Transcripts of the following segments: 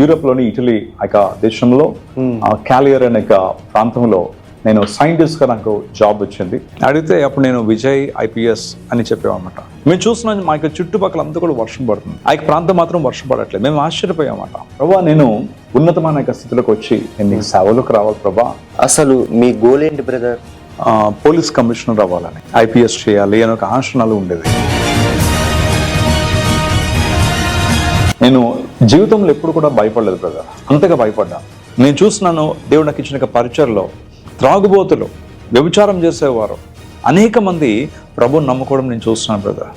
యూరోప్లోని Italy దేశంలో క్యాలియర్ అనే ప్రాంతంలో నేను సైంటిస్ట్గా నాకు జాబ్ వచ్చింది. అడిగితే అప్పుడు నేను విజయ్ IPS అని చెప్పామన్నమాట. మేము చూస్తున్నాం మా యొక్క చుట్టుపక్కల అంతా కూడా వర్షం పడుతుంది, ఆ యొక్క ప్రాంతం మాత్రం వర్షం పడట్లేదు. మేము ఆశ్చర్యపోయామన్నమాట. ప్రభా, నేను ఉన్నతమైన స్థితిలోకి వచ్చి నేను నీకు సేవలోకి రావాలి ప్రభా. అసలు మీ గోల్ ఏంటి బ్రదర్? పోలీస్ కమిషనర్ అవ్వాలని, IPS చేయాలి అని ఒక ఆశనాలు ఉండేది. నేను జీవితంలో ఎప్పుడు కూడా భయపడలేదు బ్రదర్, అంతగా భయపడ్డా. నేను చూస్తున్నాను దేవుడు నాకు ఇచ్చిన పరిచయలో త్రాగుబోతులు, వ్యభిచారం చేసేవారు అనేక మంది ప్రభువుని నమ్ముకోవడం నేను చూస్తున్నాను బ్రదర్.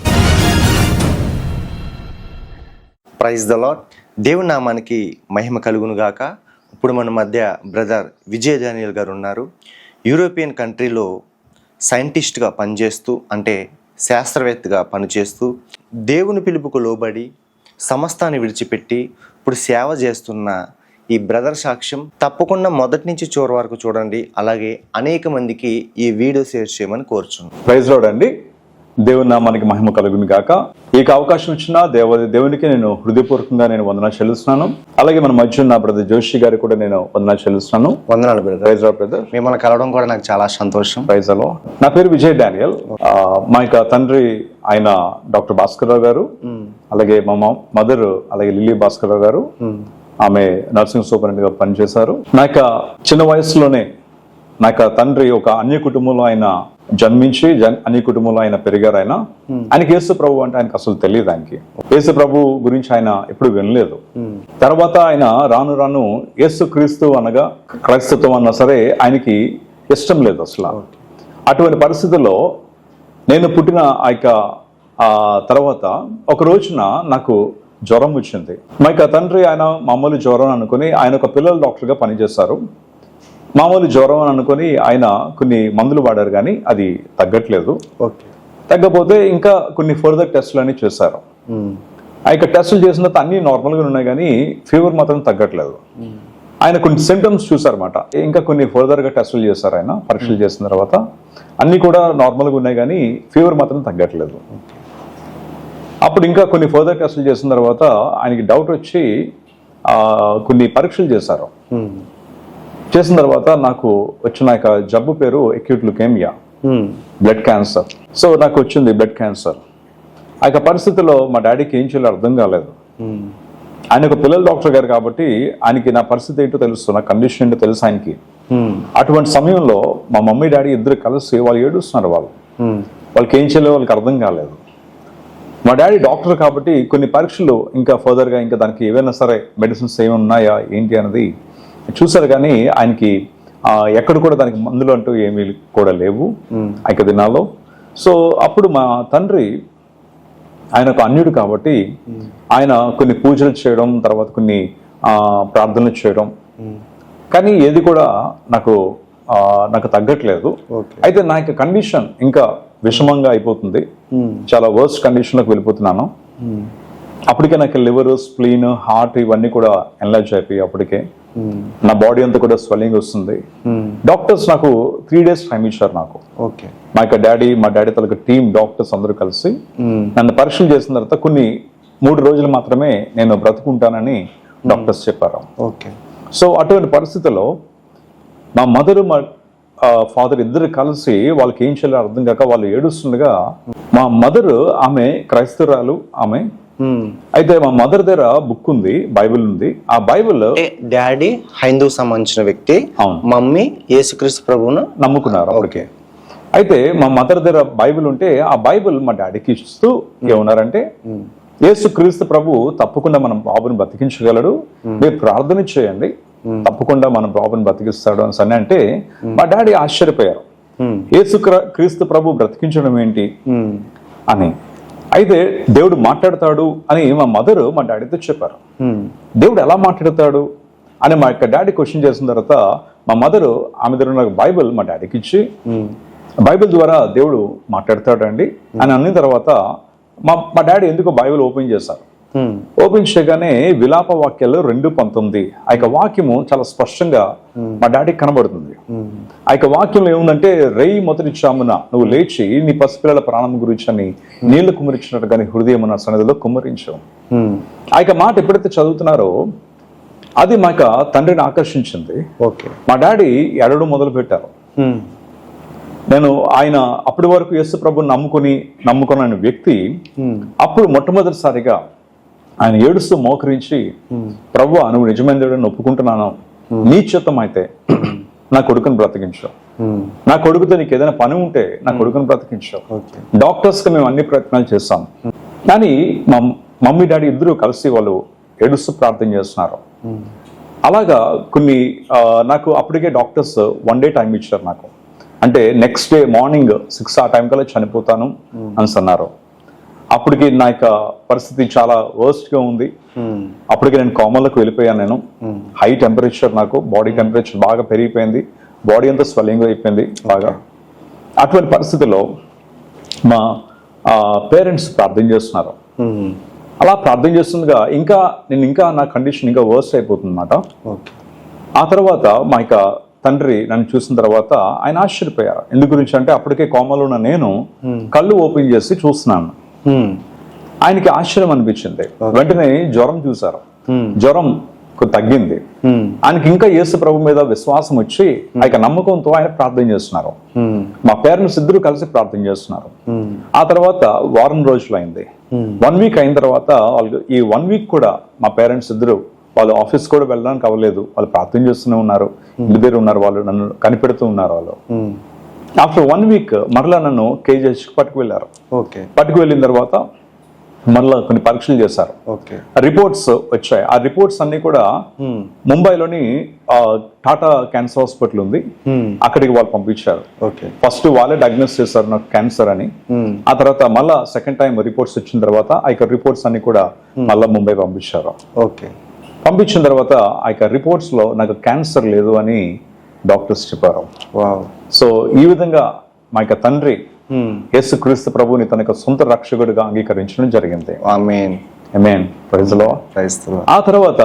Praise the lord. దేవుని నామానికి మహిమ కలుగును గాక. ఇప్పుడు మన మధ్య బ్రదర్ విజయ్ డానియల్ గారు ఉన్నారు. యూరోపియన్ కంట్రీలో సైంటిస్ట్గా పనిచేస్తూ, అంటే శాస్త్రవేత్తగా పనిచేస్తూ, దేవుని పిలుపుకు లోబడి సమస్తాన్ని విడిచిపెట్టి ఇప్పుడు సేవ చేస్తున్న ఈ బ్రదర్ సాక్ష్యం తప్పకుండా మొదటి నుంచి చివరి వరకు చూడండి. అలాగే అనేక మందికి ఈ వీడియో షేర్ చేయమని కోరుచున్నాను. ప్రైజ్ లార్డ్ అండి. దేవుని నామానికి మహిమ కలుగును గాక. ఈ అవకాశం ఇచ్చిన దేవునికి నేను హృదయపూర్వకంగా నేను వందనాలు చెల్లిస్తున్నాను. అలాగే మన మధ్య ఉన్న బ్రదర్ జోషి గారికి కూడా నేను వందనాలు చెల్లిస్తున్నాను. వందనాలు బ్రదర్. Praise lord brother. మిమ్మల్ని కలవడం కూడా నాకు చాలా సంతోషం. Praise lord. నా పేరు విజయ్ డానియల్. మా యొక్క తండ్రి ఆయన డాక్టర్ భాస్కర్ రావు గారు, అలాగే మా మదర్ అలాగే లిల్లీ భాస్కర్ రావు గారు, ఆమె నర్సింగ్ సూపరింటెండెంట్ గా పనిచేశారు. నా యొక్క చిన్న వయసులోనే నా యొక్క తండ్రి ఒక అన్య కుటుంబంలో ఆయన జన్మించి అన్య కుటుంబంలో ఆయన పెరిగారు. ఆయనకి యేసు ప్రభు అంటే ఆయనకు అసలు తెలియదు. ఆయనకి యేసు ప్రభు గురించి ఆయన ఎప్పుడు వినలేదు. తర్వాత ఆయన రాను రాను యేసు క్రీస్తు అనగా క్రైస్తత్వం అన్నా సరే ఆయనకి ఇష్టం లేదు అసలు. అటువంటి పరిస్థితుల్లో నేను పుట్టిన తర్వాత ఒక రోజున నాకు జ్వరం వచ్చింది. మా యొక్క తండ్రి ఆయన మామూలు జ్వరం అనుకుని ఆయన ఒక పిల్లల డాక్టర్గా పనిచేస్తారు. మామూలు జ్వరం అని అనుకుని ఆయన కొన్ని మందులు వాడారు, కానీ అది తగ్గట్లేదు. తగ్గపోతే ఇంకా కొన్ని ఫర్దర్ టెస్టులు అని చేశారు. ఆ యొక్క టెస్టులు చేసిన తర్వాత అన్ని నార్మల్గా ఉన్నాయి, కానీ ఫీవర్ మాత్రం తగ్గట్లేదు. ఆయన కొన్ని సింటమ్స్ చూసారన్నమాట. ఇంకా కొన్ని ఫర్దర్గా టెస్టులు చేశారు. ఆయన పరీక్షలు చేసిన తర్వాత అన్ని కూడా నార్మల్గా ఉన్నాయి, కానీ ఫీవర్ మాత్రం తగ్గట్లేదు. అప్పుడు ఇంకా కొన్ని ఫర్దర్ టెస్టులు చేసిన తర్వాత ఆయనకి డౌట్ వచ్చి కొన్ని పరీక్షలు చేశారు. చేసిన తర్వాత నాకు వచ్చిన జబ్బు పేరు acute leukaemia, blood cancer. So నాకు వచ్చింది బ్లడ్ క్యాన్సర్. ఆ యొక్క పరిస్థితిలో మా డాడీకి ఏం చేయాలో అర్థం కాలేదు. ఆయన ఒక పిల్లల డాక్టర్ గారు కాబట్టి ఆయనకి నా పరిస్థితి ఏంటో తెలుసు, నా కండిషన్ ఏంటో తెలుసు ఆయనకి. అటువంటి సమయంలో మా మమ్మీ డాడీ ఇద్దరు కలిసి వాళ్ళు ఏడుస్తున్నారు. వాళ్ళకి ఏం చేయాలో వాళ్ళకి అర్థం కాలేదు. మా డాడీ డాక్టర్ కాబట్టి కొన్ని పరీక్షలు ఇంకా ఫర్దర్గా ఇంకా దానికి ఏవైనా సరే మెడిసిన్స్ ఏమి ఉన్నాయా ఏంటి అనేది చూసారు, కానీ ఆయనకి ఎక్కడ కూడా దానికి మందులు అంటూ ఏమీ కూడా లేవు ఆ యొక్క దినాల్లో. సో అప్పుడు మా తండ్రి ఆయన ఒక అన్యుడు కాబట్టి ఆయన కొన్ని పూజలు చేయడం, తర్వాత కొన్ని ప్రార్థనలు చేయడం, కానీ ఏది కూడా నాకు తగ్గట్లేదు. అయితే నా యొక్క కండిషన్ ఇంకా విషమంగా అయిపోతుంది, చాలా వర్స్ట్ కండిషన్లోకి వెళ్ళిపోతున్నాను. అప్పటికే నాకు లివర్, స్ప్లీన్, హార్ట్ ఇవన్నీ కూడా ఎన్లార్జ్ అయిపోయి అప్పటికే నా బాడీ అంతా కూడా స్వెల్లింగ్ వస్తుంది. డాక్టర్స్ నాకు 3 days టైం ఇచ్చారు నాకు. మా డాడీ తనకు టీమ్ డాక్టర్స్ అందరూ కలిసి నన్ను పరీక్షలు చేసిన తర్వాత కొన్ని 3 రోజులు మాత్రమే నేను బ్రతుకుంటానని డాక్టర్స్ చెప్పారు. సో అటువంటి పరిస్థితుల్లో మా మదర్ మా ఫాదర్ ఇద్దరు కలిసి వాళ్ళకి ఏం చేయాలో అర్థం కాక వాళ్ళు ఏడుస్తుండగా, మా మదర్ ఆమె క్రైస్తవురాలు ఆమె. అయితే మా మదర్ దగ్గర బుక్ ఉంది, బైబిల్ ఉంది. ఆ బైబిల్ డాడీ హైందూ సంబంధించిన వ్యక్తి, మమ్మీ యేసుక్రీస్తు ప్రభువును నమ్ముకున్నారు అప్పటికే. అయితే మా మదర్ దగ్గర బైబిల్ ఉంటే ఆ బైబిల్ మా డాడీకి ఇస్తూ ఏమన్నారంటే, యేసుక్రీస్తు ప్రభు తప్పకుండా మనం బాబుని బతికించగలడు, మీరు ప్రార్థన చేయండి, తప్పకుండా మన బాబుని బతికిస్తాడు అని అంటే మా డాడీ ఆశ్చర్యపోయారు. యేసుక్రీస్తు ప్రభు బ్రతికించడం ఏంటి అని. అయితే దేవుడు మాట్లాడతాడు అని మా మదర్ మా డాడీతో చెప్పారు. దేవుడు ఎలా మాట్లాడతాడు అని మా యొక్క డాడీ క్వశ్చన్ చేసిన తర్వాత మా మదర్ ఆమె దగ్గర ఉన్న బైబిల్ మా డాడీకి ఇచ్చి, బైబిల్ ద్వారా దేవుడు మాట్లాడతాడండి అని అన్న తర్వాత మా డాడీ ఎందుకో బైబిల్ ఓపెన్ చేశారు. ఓపెన్ చేయగానే విలాప వాక్యాలు 2:19 ఆ యొక్క వాక్యము చాలా స్పష్టంగా మా డాడీకి కనబడుతుంది. ఆ యొక్క వాక్యంలో ఏముందంటే, రేయి మొదటి చామున నువ్వు లేచి నీ పసిపిల్లల ప్రాణం గురించి అని నీళ్లు కుమ్మరించినట్టు కానీ హృదయం నా సన్నిధిలో కుమ్మరించావు. ఆ యొక్క మాట ఎప్పుడైతే చదువుతున్నారో అది మా యొక్క తండ్రిని ఆకర్షించింది. ఓకే. మా డాడీ ఎడవడం మొదలు పెట్టారు. నేను ఆయన అప్పటి వరకు యేసు ప్రభుని నమ్ముకున్న వ్యక్తి అప్పుడు మొట్టమొదటిసారిగా ఆయన ఏడుస్తూ మోకరించి, ప్రభువా నువ్వు నిజమైన దేవుడని ఒప్పుకుంటున్నాను, నీ చిత్తం అయితే నా కొడుకుని బ్రతికించు, నా కొడుకుతో నీకు ఏదైనా పని ఉంటే నా కొడుకుని బ్రతికించు. డాక్టర్స్కి మేము అన్ని ప్రయత్నాలు చేస్తాం, కానీ మా మమ్మీ డాడీ ఇద్దరు కలిసి వాళ్ళు ఏడుస్తూ ప్రార్థన చేస్తున్నారు. అలాగా కొన్ని నాకు అప్పటికే డాక్టర్స్ 1 day టైం ఇచ్చారు నాకు. అంటే నెక్స్ట్ డే మార్నింగ్ 6 ఆ టైం కల్లా చనిపోతాను అని అన్నారు. అప్పటికి నా యొక్క పరిస్థితి చాలా వర్స్ట్గా ఉంది. అప్పటికి నేను కోమాలకు వెళ్ళిపోయాను. నేను హై టెంపరేచర్, నాకు బాడీ టెంపరేచర్ బాగా పెరిగిపోయింది, బాడీ అంతా స్వెల్లింగ్ అయిపోయింది బాగా. అటువంటి పరిస్థితిలో మా పేరెంట్స్ ప్రార్థన చేస్తున్నారు. అలా ప్రార్థన చేస్తుండగా ఇంకా నా కండిషన్ ఇంకా వర్స్ట్ అయిపోతుంది అన్నమాట. ఆ తర్వాత మా యొక్క తండ్రి నన్ను చూసిన తర్వాత ఆయన ఆశ్చర్యపోయారు. ఎందు గురించి అంటే అప్పటికే కోమలో ఉన్న నేను కళ్ళు ఓపెన్ చేసి చూస్తున్నాను. ఆయనకి ఆశ్చర్యం అనిపించింది. వెంటనే జ్వరం చూశారు, జ్వరం తగ్గింది. ఆయనకి ఇంకా యేసు ప్రభు మీద విశ్వాసం వచ్చి ఆ యొక్క నమ్మకంతో ఆయన ప్రార్థన చేస్తున్నారు. మా పేరెంట్స్ ఇద్దరు కలిసి ప్రార్థన చేస్తున్నారు. ఆ తర్వాత వారం రోజులు అయింది. 1 week అయిన తర్వాత వాళ్ళు ఈ 1 week కూడా మా పేరెంట్స్ ఇద్దరు వాళ్ళు ఆఫీస్ కూడా వెళ్ళడానికి అవ్వలేదు. వాళ్ళు ప్రార్థన చేస్తూనే ఉన్నారు, ఇంటి దగ్గర ఉన్నారు, వాళ్ళు నన్ను కనిపెడుతూ ఉన్నారు. వాళ్ళు ఆఫ్టర్ 1 week మరలా నన్ను కేజీహెచ్కి పట్టుకువెళ్ళారు. పట్టుకు వెళ్ళిన తర్వాత మరలా కొన్ని పరీక్షలు చేశారు. రిపోర్ట్స్ వచ్చాయి. ఆ రిపోర్ట్స్ అన్ని కూడా ముంబైలోని టాటా క్యాన్సర్ హాస్పిటల్ ఉంది, అక్కడికి వాళ్ళు పంపించారు. ఫస్ట్ వాళ్ళే డయాగ్నోస్ చేశారు నాకు క్యాన్సర్ అని. ఆ తర్వాత మళ్ళా సెకండ్ టైం రిపోర్ట్స్ వచ్చిన తర్వాత ఆ యొక్క రిపోర్ట్స్ అన్ని కూడా మళ్ళా ముంబై పంపించారు. పంపించిన తర్వాత ఆ యొక్క రిపోర్ట్స్ లో నాకు క్యాన్సర్ లేదు అని డాక్టర్స్ చెప్పారు. సో ఈ విధంగా మా యొక్క తండ్రి యేసుక్రీస్తు ప్రభువుని తన యొక్క సొంత రక్షకుడిగా అంగీకరించడం జరిగింది. Amen. Amen. Praise the Lord. Praise the Lord. ఆ తర్వాత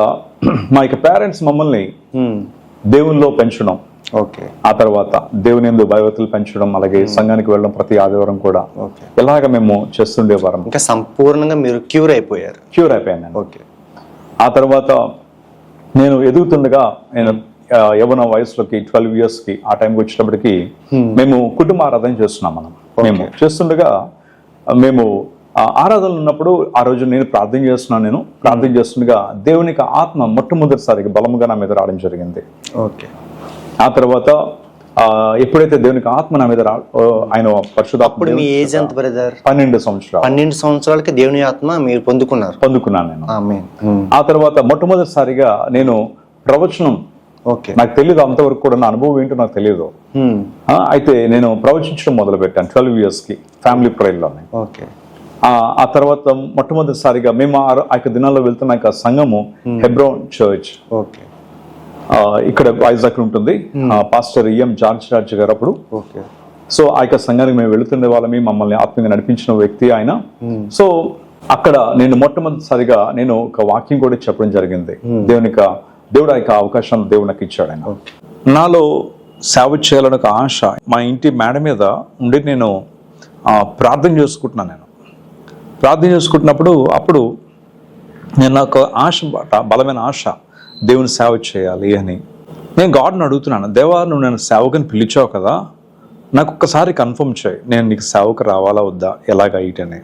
మా యొక్క పేరెంట్స్ మమ్మల్ని దేవునిలో పెంచడం, ఆ తర్వాత దేవుని యందు భయభక్తులు పెంచడం, అలాగే సంఘానికి వెళ్ళడం ప్రతి ఆదివారం కూడా ఇలాగ మేము చేస్తుండేవారం. ఇంకా సంపూర్ణంగా మీరు క్యూర్ అయిపోయాను నేను. ఆ తర్వాత నేను ఎదుగుతుండగా నేను యవ్వన వయసులోకి 12 yearsకి ఆ టైంకి వచ్చేటప్పటికి మేము కుటుంబ ఆరాధన చేస్తున్నాం. మేము చేస్తుండగా మేము ఆరాధనలు ఉన్నప్పుడు ఆ రోజు నేను ప్రార్థన చేస్తుండగా దేవునికి ఆత్మ మొట్టమొదటిసారిగా బలముగా నా మీద రావడం జరిగింది. ఆ తర్వాత ఎప్పుడైతే దేవునికి ఆత్మ నా మీద ఆయన పరిశుద్ధాత్మ. మీ ఏజ్ ఎంత బ్రదర్? 12 సంవత్సరాలు. 12 సంవత్సరాలకి దేవుని ఆత్మ మీరు పొందుకున్నాను నేను. ఆ తర్వాత మొట్టమొదటిసారిగా నేను ప్రవచనం, నాకు తెలియదు అంతవరకు కూడా, నా అనుభవం ఏంటో నాకు తెలియదు. అయితే నేను ప్రవచించడం మొదలు పెట్టాను 12 yearsకి ఫ్యామిలీ ప్రేయర్లోనే. ఆ తర్వాత మొట్టమొదటిసారిగా మేము ఆ యొక్క దినాల్లో వెళ్తున్న యొక్క సంఘము హెబ్రోన్ చర్చ్, ఇక్కడ వైజాగ్ ఉంటుంది. పాస్టర్ EM జార్జ్ రాజ్ గారు అప్పుడు. సో ఆ యొక్క సంఘానికి మేము వెళుతుండే వాళ్ళమి, మమ్మల్ని ఆత్మీయంగా నడిపించిన వ్యక్తి ఆయన. సో అక్కడ నేను మొట్టమొదటిసారిగా నేను ఒక వాక్యం కూడా చెప్పడం జరిగింది. దేవుడు ఆ యొక్క అవకాశం దేవుడు నాకు ఇచ్చాడు. ఆయన నాలో సేవ చేయాలని ఒక ఆశ మా ఇంటి మేడ మీద ఉండి నేను ప్రార్థన చేసుకుంటున్నాను. నేను ప్రార్థన చేసుకుంటున్నప్పుడు అప్పుడు నేను నాకు ఆశ, బలమైన ఆశ, దేవుని సేవ చేయాలి అని. నేను గాడ్ని అడుగుతున్నాను, దేవా నువ్వు నేను సేవకుని పిలిచావు కదా, నాకు ఒక్కసారి కన్ఫర్మ్ చేయి, నేను నీకు సేవకు రావాలా వద్దా, ఎలాగా ఇటని.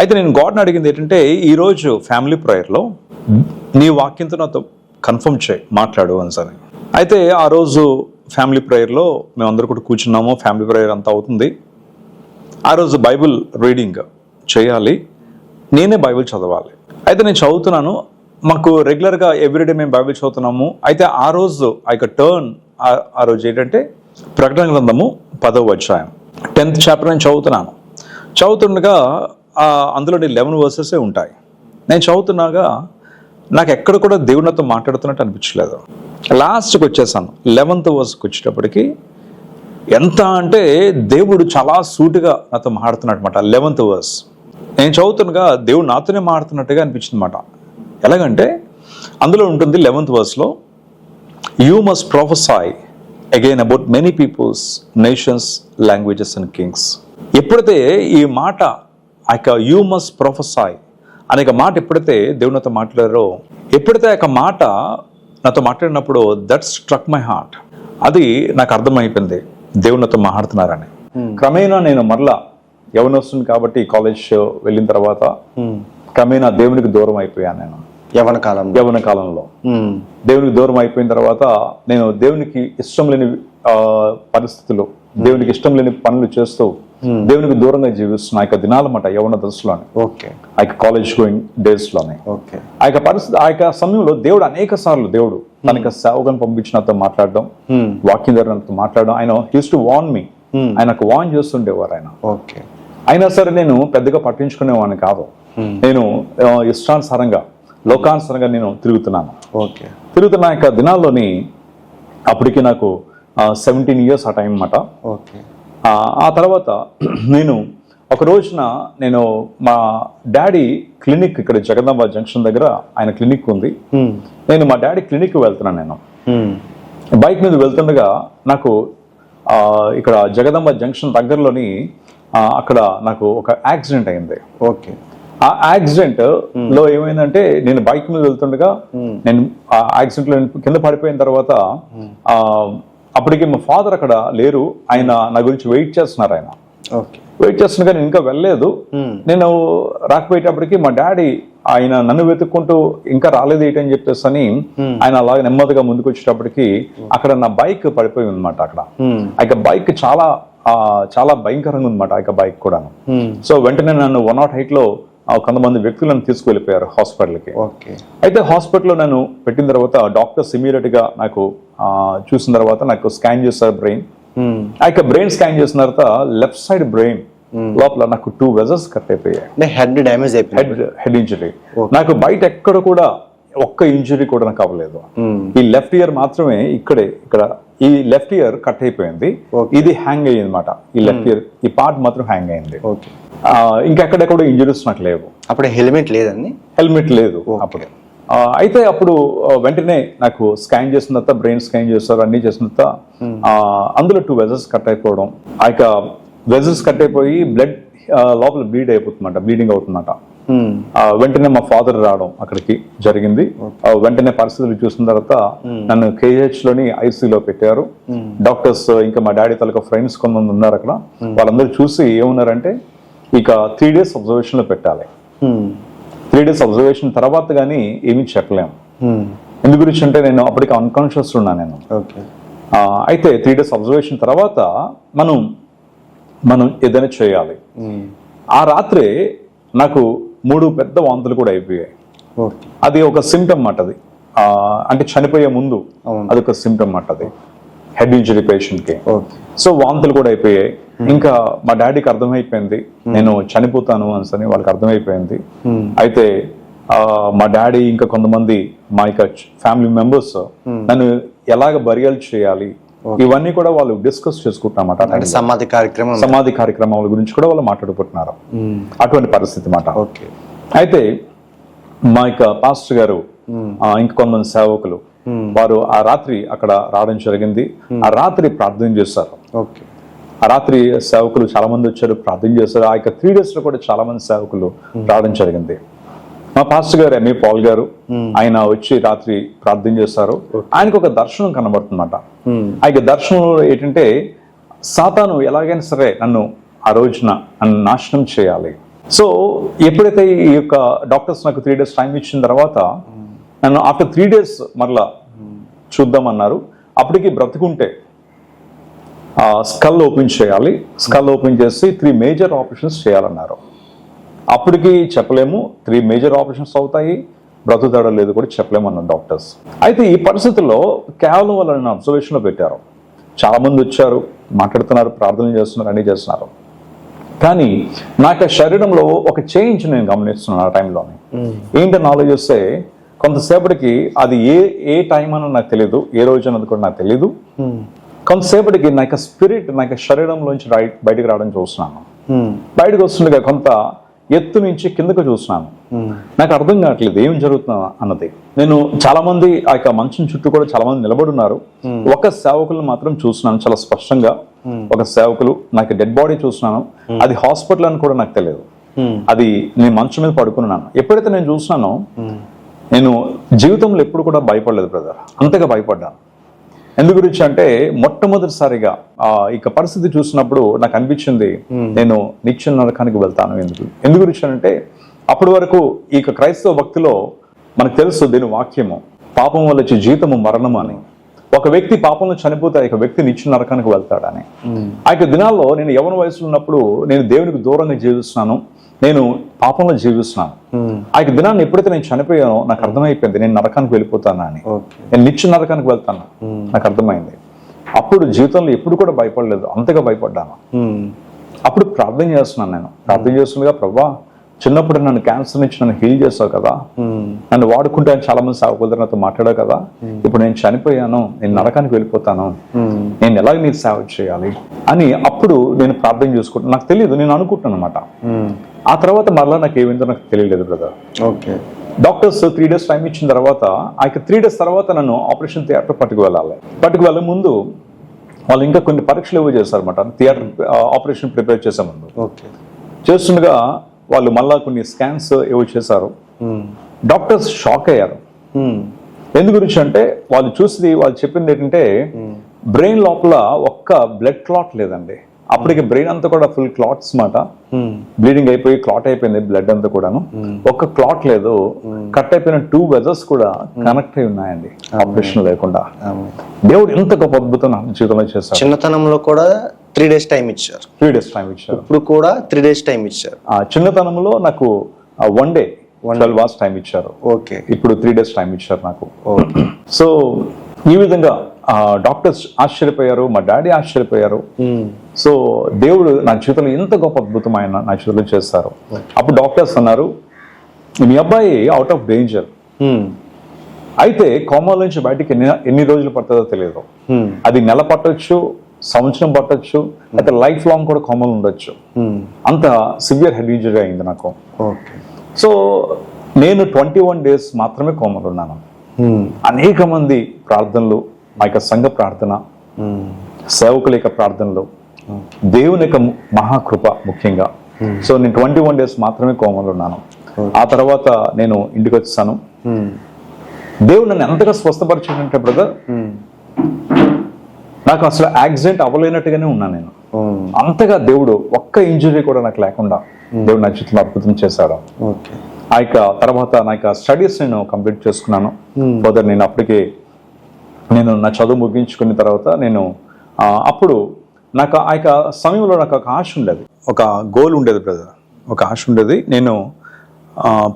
అయితే నేను గాడ్ని అడిగింది ఏంటంటే, ఈరోజు ఫ్యామిలీ ప్రేయర్లో నీ వాక్యంతో నాతో కన్ఫర్మ్ చేయి, మాట్లాడు అని. అయితే ఆ రోజు ఫ్యామిలీ ప్రేయర్లో మేమందరూ కూడా కూర్చున్నాము. ఫ్యామిలీ ప్రేయర్ అంతా అవుతుంది. ఆ రోజు బైబిల్ రీడింగ్ చేయాలి, నేనే బైబిల్ చదవాలి. అయితే నేను చదువుతున్నాను. మాకు రెగ్యులర్గా ఎవ్రీడే మేము బైబిల్ చదువుతున్నాము. అయితే ఆ రోజు ఆ యొక్క టర్న్ ఆ రోజు ఏంటంటే ప్రకటన గ్రంథము 10వ అధ్యాయం 10th చాప్టర్ నేను చదువుతుండగా అందులో 11 verses ఉంటాయి. నేను చదువుతున్నాగా నాకు ఎక్కడ కూడా దేవుడు నాతో మాట్లాడుతున్నట్టు అనిపించలేదు. లాస్ట్కి వచ్చేసాను 11th verseకి వచ్చేటప్పటికి ఎంత అంటే దేవుడు చాలా సూటిగా నాతో మాట్లాడుతున్నట్టు అనమాట. 11th verse నేను చదువుతుండగా దేవుడు నాతోనే మాట్లాడుతున్నట్టుగా అనిపించింది అనమాట. ఎలాగంటే అందులో ఉంటుంది 11th verseలో, you must prophesy again about many peoples, nations, languages and kings. ఎప్పుడైతే ఈ మాట ఆ యొక్క యూ మస్ట్ ప్రొఫెసై అనేక మాట ఎప్పుడైతే దేవుడు నాతో మాట్లాడారో, ఎప్పుడైతే ఆ యొక్క మాట నాతో మాట్లాడినప్పుడు దట్ స్ట్రక్ మై హార్ట్. అది నాకు అర్థమైపోయింది దేవుడు నాతో మాట్లాడుతున్నారని. క్రమేణా నేను మరలా యవనొస్తుంది కాబట్టి కాలేజ్ వెళ్ళిన తర్వాత క్రమేణా దేవునికి దూరం అయిపోయాను. నేను యవన కాలంలో దేవునికి దూరం అయిపోయిన తర్వాత నేను దేవునికి ఇష్టం లేని పరిస్థితులు, దేవునికి ఇష్టం లేని పనులు చేస్తూ దేవునికి దూరంగా జీవిస్తున్న ఆ యొక్క దినాలన్నమాట యవన దశలోనే, ఆ యొక్క కాలేజ్ గోయింగ్ డేస్ లోనే. ఆ యొక్క పరిస్థితి, ఆ యొక్క సమయంలో దేవుడు అనేక సార్లు దేవుడు తన యొక్క సేవకులను పంపించి నాతో మాట్లాడడం, వాక్యం ద్వారా నాతో మాట్లాడడం. ఆయన యూస్ టు వార్న్ మీ, ఆయనకు వార్న్ చేస్తుండేవారు ఆయన. అయినా సరే నేను పెద్దగా పట్టించుకునేవాడిని కాదు. నేను ఇష్టానుసారంగా లోకానుసారంగా నేను తిరుగుతున్నాను. తిరుగుతున్న యొక్క దినాల్లోని అప్పటికి నాకు 17 years ఆ టైం అన్నమాట. ఆ తర్వాత నేను ఒక రోజున నేను మా డాడీ క్లినిక్, ఇక్కడ జగదాంబ జంక్షన్ దగ్గర ఆయన క్లినిక్ ఉంది. నేను మా డాడీ క్లినిక్ వెళ్తున్నాను. నేను బైక్ మీద వెళ్తుండగా నాకు ఇక్కడ జగదాంబ జంక్షన్ దగ్గరలోని అక్కడ నాకు ఒక యాక్సిడెంట్ అయింది. ఆ యాక్సిడెంట్ లో ఏమైందంటే, నేను బైక్ మీద వెళ్తుండగా నేను ఆ యాక్సిడెంట్ లో కింద పడిపోయిన తర్వాత అప్పటికి మా ఫాదర్ అక్కడ లేరు. ఆయన నా గురించి వెయిట్ చేస్తున్నారు. ఆయన వెయిట్ చేస్తున్నా కానీ ఇంకా వెళ్ళలేదు. నేను రాకపోయేటప్పటికి మా డాడీ ఆయన నన్ను వెతుక్కుంటూ ఇంకా రాలేదు ఏంటని చెప్పేసి అని ఆయన అలాగే నెమ్మదిగా ముందుకు వచ్చేటప్పటికి అక్కడ నా బైక్ పడిపోయి ఉందన్నమాట. అక్కడ ఆ యొక్క బైక్ చాలా భయంకరంగా ఉందన్నమాట, ఆ యొక్క బైక్ కూడా. సో వెంటనే నన్ను 108 లో కొంతమంది వ్యక్తులను తీసుకువెళ్ళిపోయారు హాస్పిటల్కి. అయితే హాస్పిటల్లో నన్ను పెట్టిన తర్వాత డాక్టర్స్ ఇమీడియట్ గా నాకు చూసిన తర్వాత నాకు స్కాన్ చేశారు బ్రెయిన్. ఆ యొక్క బ్రెయిన్ స్కాన్ చేసిన తర్వాత లెఫ్ట్ సైడ్ బ్రెయిన్ లోపల నాకు 2 వెజల్స్ కట్ అయిపోయాయి. Head injury. నాకు బయట ఎక్కడ కూడా ఒక్క ఇంజరీ కూడా నాకు అవ్వలేదు. ఈ లెఫ్ట్ ఇయర్ మాత్రమే ఇక్కడ ఈ లెఫ్ట్ ఇయర్ కట్ అయిపోయింది. ఇది హ్యాంగ్ అయ్యింది అనమాట. ఈ లెఫ్ట్ ఇయర్ ఈ పార్ట్ మాత్రం హ్యాంగ్ అయింది. ఇంకెక్కడెక్కడ ఇంజరీస్ నాకు లేవు. అప్పుడు హెల్మెట్ లేదండి? హెల్మెట్ లేదు అప్పుడు. అయితే అప్పుడు వెంటనే నాకు స్కాన్ చేసిన తర్వాత బ్రెయిన్ స్కాన్ చేస్తారు, అన్ని చేసిన తర్వాత అందులో 2 వెజల్స్ కట్ అయిపోవడం. ఆ యొక్క వెజల్స్ కట్ అయిపోయి బ్లడ్ లోపల బ్లీడింగ్ అవుతుందన్నమాట. వెంటనే మా ఫాదర్ రావడం అక్కడికి జరిగింది. వెంటనే పరిస్థితులు చూసిన తర్వాత నన్ను KH లోని ICUలో పెట్టారు. డాక్టర్స్ ఇంకా మా డాడీ తాలూకా ఫ్రెండ్స్ కొంతమంది ఉన్నారు అక్కడ. వాళ్ళందరూ చూసి ఏమున్నారంటే, ఇక 3 days అబ్జర్వేషన్ లో పెట్టాలి. 3 days అబ్జర్వేషన్ తర్వాత గానీ ఏమీ చెప్పలేము. ఎందు గురించి అంటే నేను అప్పటికి అన్కాన్షియస్ ఉన్నాను నేను. అయితే 3 days అబ్జర్వేషన్ తర్వాత మనం ఏదైనా చేయాలి. ఆ రాత్రే నాకు 3 పెద్ద వాంతులు కూడా అయిపోయాయి. అది ఒక సిమ్టమ్ మాట. అది అంటే చనిపోయే ముందు అదొక సిమ్టమ్ మాట. అది హెడ్ ఇంజరీ పేషెంట్ కి. సో వాంతులు కూడా అయిపోయాయి. ఇంకా మా డాడీకి అర్థమైపోయింది నేను చనిపోతాను అని వాళ్ళకి అర్థమైపోయింది. అయితే మా డాడీ ఇంకా కొంతమంది మా యొక్క ఫ్యామిలీ మెంబర్స్ నన్ను ఎలాగ బరియల్ చేయాలి ఇవన్నీ కూడా వాళ్ళు డిస్కస్ చేసుకుంటున్నమాట. సమాధి కార్యక్రమాల గురించి కూడా వాళ్ళు మాట్లాడుకుంటున్నారు. అటువంటి పరిస్థితి మాట. అయితే మా యొక్క పాస్టర్ గారు ఇంకా కొంతమంది సేవకులు వారు ఆ రాత్రి అక్కడ రావడం జరిగింది. ఆ రాత్రి ప్రార్థన చేశారు. ఆ రాత్రి సేవకులు చాలా మంది వచ్చారు, ప్రార్థన చేశారు. ఆ యొక్క 3 days లో కూడా చాలా మంది సేవకులు రావడం జరిగింది. మా పాస్టర్ గారు ఎంఏ పాల్ గారు ఆయన వచ్చి రాత్రి ప్రార్థన చేస్తారు. ఆయనకు ఒక దర్శనం కనబడుతుందన్నమాట. ఆ యొక్క దర్శనంలో ఏంటంటే, సాతాను ఎలాగైనా సరే నన్ను ఆ రోజున నన్ను నాశనం చేయాలి. సో ఎప్పుడైతే ఈ యొక్క డాక్టర్స్ నాకు 3 days టైం ఇచ్చిన తర్వాత నన్ను ఆఫ్టర్ 3 days మరలా చూద్దామన్నారు. అప్పటికి బ్రతుకుంటే స్కల్ ఓపెన్ చేయాలి. స్కల్ ఓపెన్ చేసి 3 major ఆపరేషన్స్ చేయాలన్నారు. అప్పటికి చెప్పలేము 3 major ఆపరేషన్స్ అవుతాయి, బ్రతుకుతాడో లేదు కూడా చెప్పలేము అన్నారు డాక్టర్స్. అయితే ఈ పరిస్థితుల్లో కేవలం వాళ్ళని అబ్జర్వేషన్లో పెట్టారు. చాలా మంది వచ్చారు, మాట్లాడుతున్నారు, ప్రార్థనలు చేస్తున్నారు, అన్నీ చేస్తున్నారు. కానీ నాకు శరీరంలో ఒక చేంజ్ నేను గమనిస్తున్నాను ఆ టైంలోనే. ఏంటని ఆలోచిస్తే కొంతసేపటికి అది ఏ టైం అని నాకు తెలియదు, ఏ రోజు అన్నది కూడా నాకు తెలియదు. కొంతసేపటికి నా యొక్క స్పిరిట్ నా యొక్క శరీరంలోంచి బయటకు రావడం చూస్తున్నాను. బయటకు వస్తుండగా కొంత ఎత్తు నుంచి కిందకు చూస్తున్నాను. నాకు అర్థం కావట్లేదు ఏం జరుగుతున్నా అన్నది. నేను చాలా మంది ఆ యొక్క మంచం చుట్టూ కూడా చాలా మంది నిలబడి ఉన్నారు. ఒక సేవకులను మాత్రం చూస్తున్నాను చాలా స్పష్టంగా. ఒక సేవకులు నాకు డెడ్ బాడీ చూస్తున్నాను. అది హాస్పిటల్ అని కూడా నాకు తెలియదు. అది నేను మంచం మీద పడుకున్నాను. ఎప్పుడైతే నేను చూస్తున్నానో నేను జీవితంలో ఎప్పుడు కూడా భయపడలేదు బ్రదర్, అంతగా భయపడ్డాను. ఎందు గురించి అంటే మొట్టమొదటిసారిగా ఇక పరిస్థితి చూసినప్పుడు నాకు అనిపించింది నేను నిత్య నరకానికి వెళ్తాను. ఎందు గురించి అంటే అప్పటి వరకు ఇక క్రైస్తవ భక్తిలో మనకు తెలుసు దీని వాక్యము, పాపం వల్ల వచ్చే జీతము మరణం అని. ఒక వ్యక్తి పాపంలో చనిపోతే ఆ వ్యక్తి నిత్య నరకానికి వెళ్తాడని. ఆ దినాల్లో నేను యవ్వన వయసులో ఉన్నప్పుడు నేను దేవునికి దూరంగా జీవిస్తున్నాను, నేను పాపంలో జీవిస్తున్నాను. ఆ దినాన్ని ఎప్పుడైతే నేను చనిపోయానో నాకు అర్థమైపోయింది నేను నరకానికి వెళ్ళిపోతాను అని, నేను నిత్య నరకానికి వెళ్తాను నాకు అర్థమైంది. అప్పుడు జీవితంలో ఎప్పుడు కూడా భయపడలేదు, అంతగా భయపడ్డాను. అప్పుడు ప్రార్థన చేస్తున్నాను, నేను ప్రార్థన చేస్తుండగా ప్రభా చిన్నప్పుడు నన్ను క్యాన్సర్ నుంచి నన్ను హీల్ చేసావు కదా, నన్ను వాడుకుంటే చాలా మంది సేవకులతో నాతో మాట్లాడావు కదా, ఇప్పుడు నేను చనిపోయాను, నేను నరకానికి వెళ్ళిపోతాను, నేను ఎలాగ నీకు సేవ చేయాలి అని అప్పుడు నేను ప్రార్థన చేసుకుంటాను. నాకు తెలియదు, నేను అనుకుంటున్నాను అనమాట. ఆ తర్వాత మరలా నాకు ఏమైందో నాకు తెలియలేదు brother. Okay, doctors 3 days time ఇచ్చిన తర్వాత ఆ 3 days తర్వాత నన్ను ఆపరేషన్ థియేటర్ పట్టుకు వెళ్ళే ముందు వాళ్ళు ఇంకా కొన్ని పరీక్షలు ఏవో చేస్తారన్నమాట. థియేటర్ ఆపరేషన్ ప్రిపేర్ చేసే ముందు చేస్తుండగా వాళ్ళు మళ్ళా కొన్ని స్కాన్స్ ఏవో చేశారు. డాక్టర్స్ షాక్ అయ్యారు. ఎందు గురించి అంటే వాళ్ళు చెప్పింది ఏంటంటే బ్రెయిన్ లోపల ఒక్క బ్లడ్ క్లాట్ లేదండి. అప్పటికి బ్రెయిన్ అంతా కూడా ఫుల్ క్లాట్స్ మాట, బ్లీడింగ్ అయిపోయి క్లాట్ అయిపోయింది బ్లడ్ అంతా కూడాను. ఒక్క క్లాట్ లేదు, కట్ అయిపోయిన 2 వెజల్స్ కూడా కనెక్ట్ అయి ఉన్నాయండి ఆపరేషన్ లేకుండా. దేవుడు ఎంత గొప్ప అద్భుతం నా జీవితంలో చేశారు. చిన్నతనంలో కూడా 3 days టైం ఇచ్చారు. 3 days టైం ఇచ్చారు. ఇప్పుడు కూడా 3 days టైం ఇచ్చారు. ఆ చిన్నతనంలో నాకు 1 day 12 hours టైం ఇచ్చారు. ఓకే, ఇప్పుడు 3 days టైం ఇచ్చారు నాకు. సో ఈ విధంగా డాక్టర్స్ ఆశ్చర్యపోయారు, మా డాడీ ఆశ్చర్యపోయారు. సో దేవుడు నా జీవితంలో ఎంత గొప్ప అద్భుతం ఆయన నా జీవితంలో చేస్తారు. అప్పుడు డాక్టర్స్ అన్నారు మీ అబ్బాయి అవుట్ ఆఫ్ డేంజర్, అయితే కోమాల నుంచి బయటికి ఎన్ని రోజులు పడుతుందో తెలియదు. అది నెల పట్టొచ్చు, సంవత్సరం పట్టొచ్చు, అయితే లైఫ్ లాంగ్ కూడా కోమలు ఉండొచ్చు. అంత సివియర్ హెడ్ ఇంజరీ అయింది నాకు. సో నేను 21 days మాత్రమే కోమలు ఉన్నాను. అనేక మంది ప్రార్థనలు, మా యొక్క సంఘ ప్రార్థన, సేవకుల యొక్క ప్రార్థనలు, దేవుని యొక్క మహాకృప ముఖ్యంగా. సో నేను 21 days మాత్రమే కోమలు ఉన్నాను. ఆ తర్వాత నేను ఇంటికి వచ్చేసాను. దేవుడు నన్ను ఎంతగా స్వస్థపరిచాడంటే బ్రదర్, నాకు అసలు యాక్సిడెంట్ అవ్వలేనట్టుగానే ఉన్నాను నేను. అంతగా దేవుడు ఒక్క ఇంజరీ కూడా నాకు లేకుండా దేవుడు నా చేతిలో అద్భుతం చేశాడు. ఆ యొక్క తర్వాత నా యొక్క స్టడీస్ నేను కంప్లీట్ చేసుకున్నాను. ఫర్దర్ నేను అప్పటికే నేను నా చదువు ముగించుకున్న తర్వాత నేను అప్పుడు నాకు ఆ యొక్క సమయంలో నాకు ఒక ఆశ ఉండేది, ఒక గోల్ ఉండేది బ్రదర్, ఒక ఆశ ఉండేది. నేను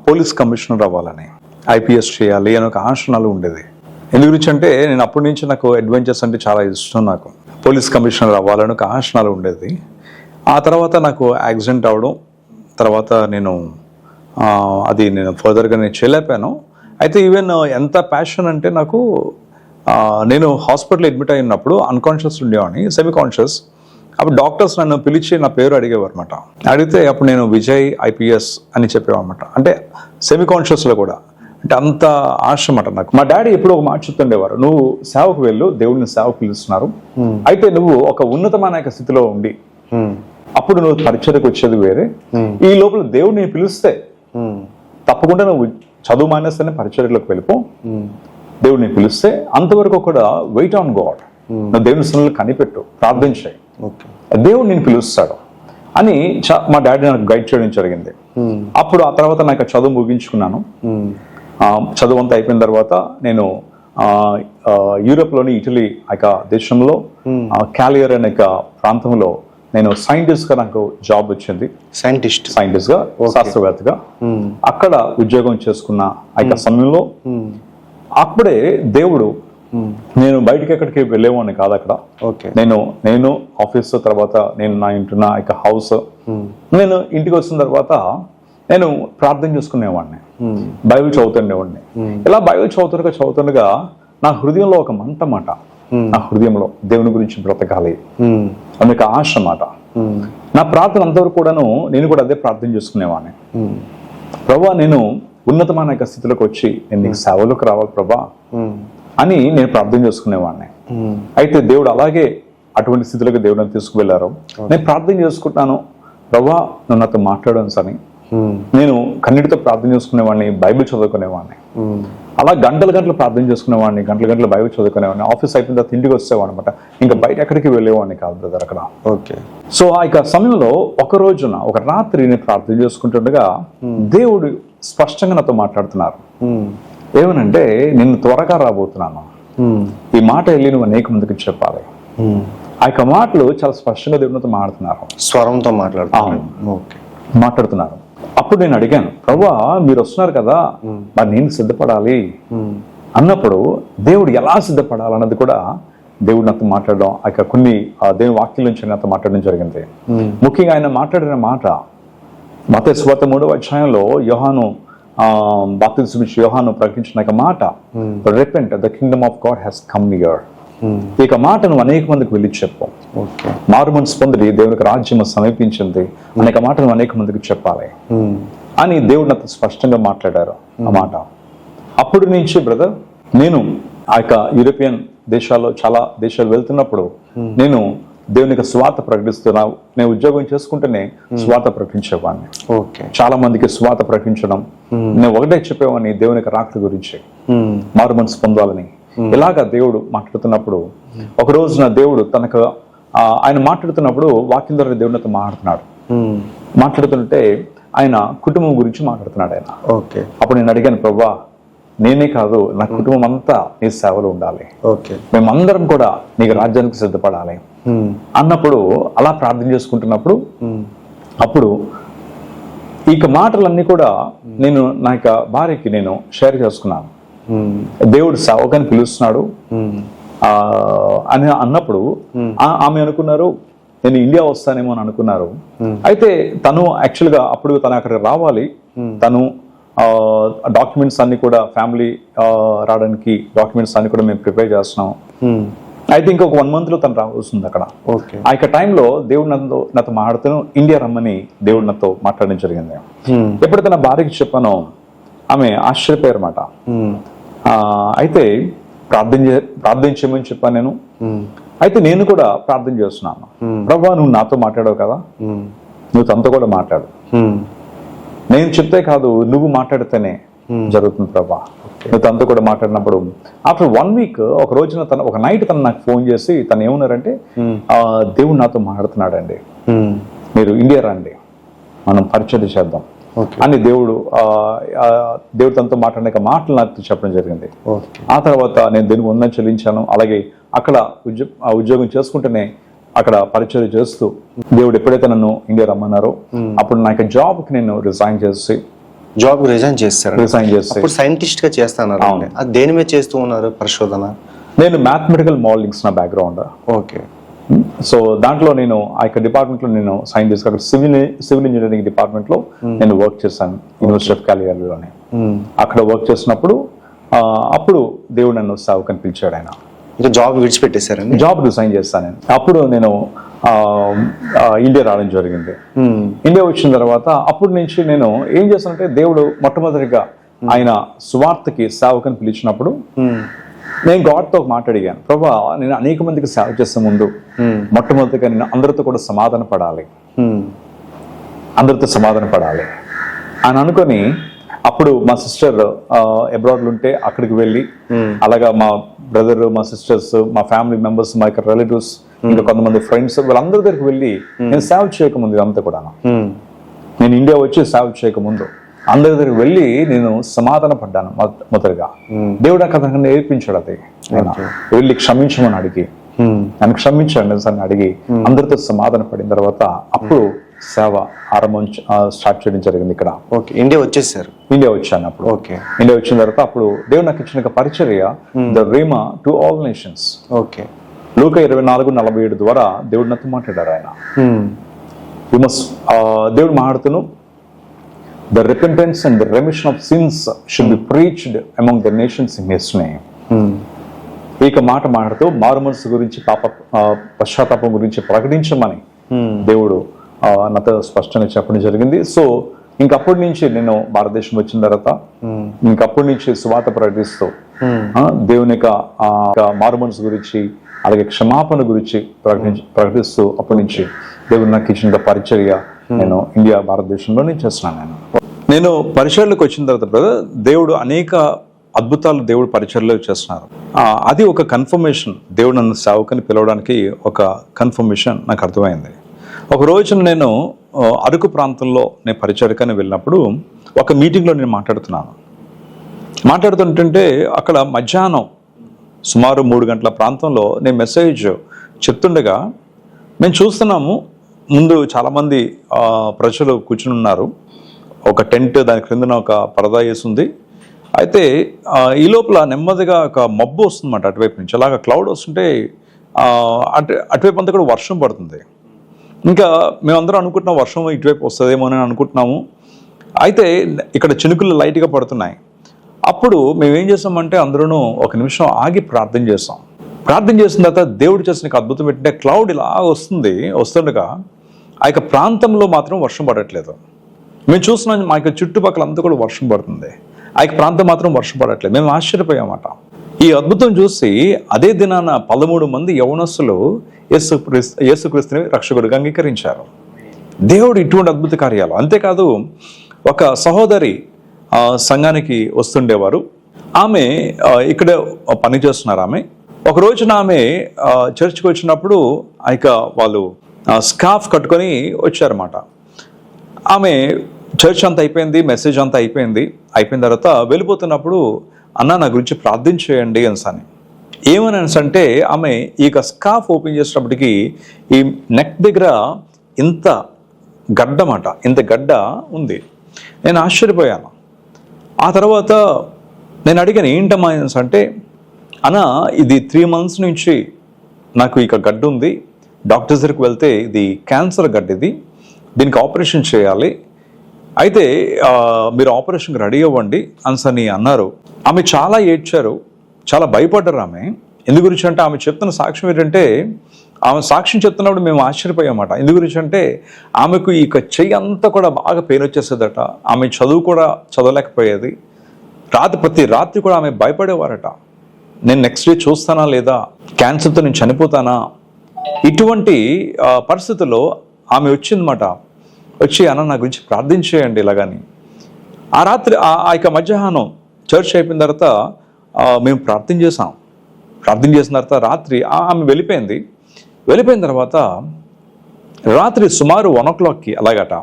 పోలీస్ కమిషనర్ అవ్వాలని, IPS చేయాలి అని ఒక ఆశ నాలో ఉండేది. ఎందు గురించి అంటే నేను అప్పటి నుంచి నాకు అడ్వెంచర్స్ అంటే చాలా ఇష్టం. నాకు పోలీస్ కమిషనర్ అవ్వాలని ఒక ఆశ నాలో ఉండేది. ఆ తర్వాత నాకు యాక్సిడెంట్ అవడం తర్వాత నేను ఫర్దర్గా నేను చేయలేకపోయాను. అయితే ఈవెన్ ఎంత ప్యాషన్ అంటే నాకు నేను హాస్పిటల్ అడ్మిట్ అయినప్పుడు అన్కాన్షియస్ ఉండేవాడిని, సెమీ కాన్షియస్. అప్పుడు డాక్టర్స్ నన్ను పిలిచి నా పేరు అడిగేవారు అనమాట. అడిగితే అప్పుడు నేను విజయ్ IPS అని చెప్పేవాన్నమాట. అంటే సెమీ కాన్షియస్లో కూడా, అంటే అంత ఆశ అన్నమాట నాకు. మా డాడీ ఎప్పుడు ఒక మాట చెప్తుండేవారు, నువ్వు సేవకు వెళ్ళు, దేవుడిని సేవకు పిలుస్తున్నారు, అయితే నువ్వు ఒక ఉన్నతమైన స్థితిలో ఉండి అప్పుడు నువ్వు పరిచయకు వచ్చేది వేరే. ఈ లోపల దేవుడు నేను పిలిస్తే తప్పకుండా నువ్వు చదువు మానేస్తేనే పరిచయలోకి వెళ్ళిపో. దేవుడు నేను పిలిస్తే అంతవరకు కూడా వెయిట్ ఆన్ గాడ్, నువ్వు దేవుని సన్నిధిలో కనిపెట్టు, ప్రార్థించాయి, దేవుడు నేను పిలుస్తాడు అని మా డాడీ నాకు గైడ్ చేయడం జరిగింది. అప్పుడు ఆ తర్వాత నాకు చదువు ముగించుకున్నాను. చదువు అంతా అయిపోయిన తర్వాత నేను యూరోప్లోని ఇటలీ దేశంలో క్యాలియర్ అనే ప్రాంతంలో నేను సైంటిస్ట్గా నాకు జాబ్ వచ్చింది. సైంటిస్ట్గా, శాస్త్రవేత్తగా అక్కడ ఉద్యోగం చేసుకున్న ఆ సమయంలో అప్పుడే దేవుడు, నేను బయటికి ఎక్కడికి వెళ్ళేవాడిని కాదు అక్కడ. నేను ఆఫీస్ తర్వాత నేను నా ఇంటున్న హౌస్, నేను ఇంటికి వచ్చిన తర్వాత నేను ప్రార్థన చేసుకునేవాడిని, బైబిల్ చదువుతుండేవాడిని. ఇలా బైబిల్ చదువుతుండగా నా హృదయంలో ఒక మంట మాట, నా హృదయంలో దేవుని గురించి బ్రతకాలి అనే ఆశ మాట. నా ప్రార్థన అంతవరకు కూడాను నేను కూడా అదే ప్రార్థన చేసుకునేవాడిని. ప్రభా నేను ఉన్నతమైన స్థితిలోకి వచ్చి నేను నీకు సేవలోకి రావాలి ప్రభా అని నేను ప్రార్థన చేసుకునేవాడిని. అయితే దేవుడు అలాగే అటువంటి స్థితిలోకి దేవుడిని తీసుకువెళ్ళారు. నేను ప్రార్థన చేసుకుంటున్నాను, ప్రభా నువ్వు నాతో మాట్లాడాను సని, నేను కన్నీటితో ప్రార్థన చేసుకునేవాడిని, బైబిల్ చదువుకునేవాడిని. అలా గంటలు ప్రార్థన చేసుకునేవాడిని, గంటలు బైబిల్ చదువుకునేవాడిని. ఆఫీస్ అయిపోయిన తర్వాత ఇంటికి వచ్చేవాడు అనమాట. ఇంకా బయట ఎక్కడికి వెళ్ళేవాడిని కాదు బ్రదర్ అక్కడ. ఓకే. సో ఆ యొక్క సమయంలో ఒక రాత్రి నేను ప్రార్థన చేసుకుంటుండగా దేవుడు స్పష్టంగా నాతో మాట్లాడుతున్నారు. ఏమనంటే, నిన్ను త్వరగా రాబోతున్నాను, ఈ మాట వెళ్ళి నువ్వు అనేక మందికి చెప్పాలి. ఆ యొక్క మాటలు చాలా స్పష్టంగా దేవుడితో మాట్లాడుతున్నారు, స్వరంతో మాట్లాడుతున్నారు. అప్పుడు నేను అడిగాను, ప్రభువా మీరు వస్తున్నారు కదా, మరి నేను సిద్ధపడాలి అన్నప్పుడు దేవుడు ఎలా సిద్ధపడాలన్నది కూడా దేవుడు నాతో మాట్లాడడం, ఆ యొక్క కొన్ని దేవుని వాక్యాల నుంచి నాతో మాట్లాడడం జరిగింది. ముఖ్యంగా ఆయన మాట్లాడిన మాట మత్తయి సువార్త 3వ అధ్యాయంలో యోహాను ప్రకటించిన మాట, repent, the kingdom of God has come near. ఈ మాటను అనేక మందికి వెళ్ళి చెప్పు, మారు మనసు పొంది దేవునికి రాజ్యం సమీపించింది అనేక మాటను అనేక మందికి చెప్పాలి అని దేవుడు నాతో స్పష్టంగా మాట్లాడారు ఆ మాట. అప్పుడు నుంచి బ్రదర్ నేను ఆ యొక్క యూరోపియన్ దేశాల్లో చాలా దేశాలు వెళ్తున్నప్పుడు నేను దేవునికి స్వార్థ ప్రకటిస్తున్నా. నేను ఉద్యోగం చేసుకుంటేనే స్వార్థ ప్రకటించేవాడిని. చాలా మందికి స్వార్థ ప్రకటించడం, నేను ఒకటే చెప్పేవాడిని దేవునికి రాకడ గురించి, మారు మనసు పొందాలని. ఇలాగా దేవుడు మాట్లాడుతున్నప్పుడు ఒక రోజున దేవుడు ఆయన మాట్లాడుతున్నప్పుడు వాక్యం ద్వారా దేవుడు నాతో మాట్లాడుతుంటే ఆయన కుటుంబం గురించి మాట్లాడుతున్నాడు ఆయన. అప్పుడు నేను అడిగాను, ప్రభువా నేనే కాదు నా కుటుంబం అంతా నీ సేవలో ఉండాలి, మేమందరం కూడా నీకు రాజ్యానికి సిద్ధపడాలి అన్నప్పుడు అలా ప్రార్థన చేసుకుంటున్నప్పుడు అప్పుడు ఈ మాటలన్నీ కూడా నేను నా యొక్క భార్యకి నేను షేర్ చేసుకున్నాను. దేవుడు సేవకుని పిలుస్తున్నాడు అని అన్నప్పుడు ఆమె అనుకున్నారు నేను ఇండియా వస్తానేమో అని అనుకున్నారు. అయితే తను యాక్చువల్గా అప్పుడు తను అక్కడికి రావాలి, తను డాక్యుమెంట్స్ అన్ని కూడా ఫ్యామిలీ రావడానికి డాక్యుమెంట్స్ అన్ని కూడా మేము ప్రిపేర్ చేస్తున్నాం. అయితే ఇంకొక 1 month లో తను రావాల్సింది అక్కడ. ఆ యొక్క టైంలో దేవుడు నాతో మాట్లాడుతూ ఇండియా రమ్మని దేవుడు నాతో మాట్లాడడం జరిగింది. ఎప్పుడైతే నా భార్యకి చెప్పానో ఆమె ఆశ్చర్యపోయారు అన్నమాట. అయితే ప్రార్థించమని చెప్పాను నేను. అయితే నేను కూడా ప్రార్థన చేస్తున్నాను, ప్రభువా నువ్వు నాతో మాట్లాడావు కదా, నువ్వు తనతో కూడా మాట్లాడు, నేను చెప్తే కాదు నువ్వు మాట్లాడితేనే జరుగుతుంది ప్రభా, నువ్వు తనతో కూడా మాట్లాడినప్పుడు. ఆఫ్టర్ 1 week ఒక రోజున ఒక నైట్ తను నాకు ఫోన్ చేసి తను ఏమన్నారంటే, దేవుడు నాతో మాట్లాడుతున్నాడండి, మీరు ఇండియా రండి మనం పరిచయం చేద్దాం అని దేవుడు తనతో మాట్లాడిన మాటలు నాకు చెప్పడం జరిగింది. ఆ తర్వాత నేను దేనికి వందనం చెల్లించాను. అలాగే అక్కడ ఉద్యోగం చేసుకుంటేనే అక్కడ పరిచయం చేస్తూ దేవుడు ఎప్పుడైతే నన్ను ఇండియా రమ్మన్నారో అప్పుడు నా యొక్క జాబ్కి నేను రిజైన్ చేసి సైంటిస్ట్ గా చేస్తాను. దేని మీద చేస్తూ ఉన్నారు పరిశోధన? నేను మ్యాథమెటికల్ మోడలింగ్స్ నా బ్యాక్గ్రౌండ్. సో దాంట్లో నేను ఆ యొక్క డిపార్ట్మెంట్ లో నేను సైంటిస్ట్ అక్కడ సివిల్ ఇంజనీరింగ్ డిపార్ట్మెంట్ లో నేను వర్క్ చేశాను యూనివర్సిటీ ఆఫ్ కాలిగరీలోనే. అక్కడ వర్క్ చేసినప్పుడు అప్పుడు దేవుడు నన్ను సేవకుని పిలిచాడు. ఆయన జాబ్ విడిచిపెట్టేశారని జాబ్ రిజైన్ చేస్తాను నేను. అప్పుడు నేను ఇండియా రావడం జరిగింది. ఇండియా వచ్చిన తర్వాత అప్పటి నుంచి నేను ఏం చేస్తానంటే, దేవుడు మొట్టమొదటిగా ఆయన సువార్తకి సేవకుని పిలిచినప్పుడు నేను గాడ్తో ఒక మాట అడిగాను, ప్రభా నేను అనేక మందికి సేవ చేసే ముందు మొట్టమొదటిగా నేను అందరితో కూడా సమాధాన పడాలి అని అనుకొని, అప్పుడు మా సిస్టర్ అబ్రాడ్లో ఉంటే అక్కడికి వెళ్ళి అలాగా మా బ్రదర్, మా సిస్టర్స్, మా ఫ్యామిలీ మెంబర్స్, మా యొక్క రిలేటివ్స్, ఇంకా కొంతమంది ఫ్రెండ్స్ వాళ్ళందరి దగ్గరికి వెళ్ళి నేను సేవ చేయకముందు ఇదంతా కూడా నేను ఇండియా వచ్చి సేవ చేయకముందు అందరి దగ్గరికి వెళ్ళి నేను సమాధాన పడ్డాను. మొదటిగా దేవుడు అక్కడ నేర్పించాడు, అది వెళ్ళి క్షమించమని అడిగి నన్ను క్షమించాడు సార్ అడిగి అందరితో సమాధాన పడిన తర్వాత అప్పుడు సేవ ఆరంభం స్టార్ట్ చేయడం జరిగింది ఇక్కడ. ఇండియా వచ్చేసారు? ఇండియా వచ్చాను. అప్పుడు ఇండియా వచ్చిన తర్వాత అప్పుడు దేవుడు నాకు ఇచ్చిన పరిచర్య ద రీమా టు ఆల్ నేషన్స్. లూకా 24:47 ద్వారా దేవుడు నాతో మాట్లాడారు. ఆయన దేవుడు మాట్లాడుతూ the repentance and the remission of sins should be preached among the nations in his name. ఈ మాట మాట్లాడుతూ మారు మనసు గురించి పశ్చాత్తాపం గురించి ప్రకటించమని దేవుడు నాతో స్పష్టంగా చెప్పడం జరిగింది. సో ఇంకప్పటి నుంచి నేను భారతదేశం వచ్చిన తర్వాత ఇంకప్పటి నుంచి సువార్త ప్రకటిస్తూ దేవుని యొక్క మారు మనసు గురించి అలాగే క్షమాపణ గురించి ప్రకటిస్తూ అప్పటి నుంచి దేవుడు నాకు ఇచ్చిన పరిచర్య నేను ఇండియా భారతదేశంలో నేను చేస్తున్నాను. నేను పరిచర్లకు వచ్చిన తర్వాత బ్రదర్, దేవుడు అనేక అద్భుతాలు దేవుడు పరిచర్లో చేస్తున్నారు. అది ఒక కన్ఫర్మేషన్, దేవుడు నన్ను సేవకుని పిలవడానికి ఒక కన్ఫర్మేషన్ నాకు అర్థమైంది. ఒక రోజున నేను అరకు ప్రాంతంలో నేను పరిచర్కని వెళ్ళినప్పుడు ఒక మీటింగ్లో నేను మాట్లాడుతుంటే అక్కడ మధ్యాహ్నం సుమారు 3 గంటల ప్రాంతంలో నేను మెసేజ్ చెప్తుండగా మేము చూస్తున్నాము, ముందు చాలామంది ప్రజలు కూర్చుని ఉన్నారు. ఒక టెంట్, దాని క్రిందన ఒక పరదా వేసింది. అయితే ఈ లోపల నెమ్మదిగా ఒక మబ్బు వస్తుందన్నమాట అటువైపు నుంచి. అలాగా క్లౌడ్ వస్తుంటే అటువైపు అంతా కూడా వర్షం పడుతుంది. ఇంకా మేమందరం అనుకుంటున్నాం వర్షం ఇటువైపు వస్తుందేమో అని అనుకుంటున్నాము. అయితే ఇక్కడ చినుకులు లైట్గా పడుతున్నాయి. అప్పుడు మేము ఏం చేస్తామంటే అందరూ ఒక నిమిషం ఆగి ప్రార్థన చేస్తాం. ప్రార్థన చేసిన తర్వాత దేవుడు చేసిన అద్భుతం ఏంటంటే క్లౌడ్ ఇలా వస్తుండగా ఆ యొక్క ప్రాంతంలో మాత్రం వర్షం పడట్లేదు. మేము చూస్తున్నాం మా యొక్క చుట్టుపక్కల అంతా కూడా వర్షం పడుతుంది, ఆ యొక్క ప్రాంతం మాత్రం వర్షం పడట్లేదు. మేము ఆశ్చర్యపోయామాట. ఈ అద్భుతం చూసి అదే దినాన 13 మంది యవనస్తులు యేసుక్రీస్తుని రక్షకుడిగా అంగీకరించారు. దేవుడు ఇటువంటి అద్భుత కార్యాలు. అంతేకాదు, ఒక సహోదరి సంఘానికి వస్తుండేవారు. ఆమె ఇక్కడ పని చేస్తున్నారు. ఆమె ఒక రోజున ఆమె చర్చ్కి వచ్చినప్పుడు వాళ్ళు స్కార్ఫ్ కట్టుకొని వచ్చారన్నమాట. ఆమె చర్చ్ అంతా అయిపోయింది, మెసేజ్ అంతా అయిపోయిన తర్వాత వెళ్ళిపోతున్నప్పుడు, అన్న నా గురించి ప్రార్థన చేయండి అని ఏమని అంటే ఆమె ఈ స్కార్ఫ్ ఓపెన్ చేసేటప్పటికి ఈ నెక్ దగ్గర ఇంత గడ్డ ఉంది. నేను ఆశ్చర్యపోయాను. ఆ తర్వాత నేను అడిగాను, ఏంటమ్మా అంటే, అన్న ఇది 3 months నుంచి నాకు ఇక గడ్డ ఉంది, డాక్టర్ దగ్గరికి వెళ్తే ఇది క్యాన్సర్ గడ్డ, దీనికి ఆపరేషన్ చేయాలి, అయితే మీరు ఆపరేషన్కి రెడీ అవ్వండి అని అన్నారు. ఆమె చాలా ఏడ్చారు, చాలా భయపడ్డారు. ఆమె ఎందు గురించి అంటే ఆమె చెప్తున్న సాక్ష్యం ఏంటంటే, ఆమె సాక్ష్యం చెప్తున్నప్పుడు మేము ఆశ్చర్యపోయామట. ఎందు గురించి అంటే ఆమెకు ఇక చెయ్యి అంతా కూడా బాగా పెయిన్ వచ్చేసేదట. ఆమె చదువు కూడా చదవలేకపోయేది. ప్రతి రాత్రి కూడా ఆమె భయపడేవారట, నేను నెక్స్ట్ డే చూస్తానా లేదా, క్యాన్సర్తో నేను చనిపోతానా. ఇటువంటి పరిస్థితుల్లో ఆమె వచ్చిందన్నమాట. వచ్చి అన్న నా గురించి ప్రార్థించేయండి ఇలాగని. ఆ రాత్రి ఆ యొక్క మధ్యాహ్నం చర్చ్ అయిపోయిన తర్వాత మేము ప్రార్థన చేసిన తర్వాత రాత్రి ఆమె వెళ్ళిపోయిన తర్వాత రాత్రి సుమారు 1 o'clock అలాగట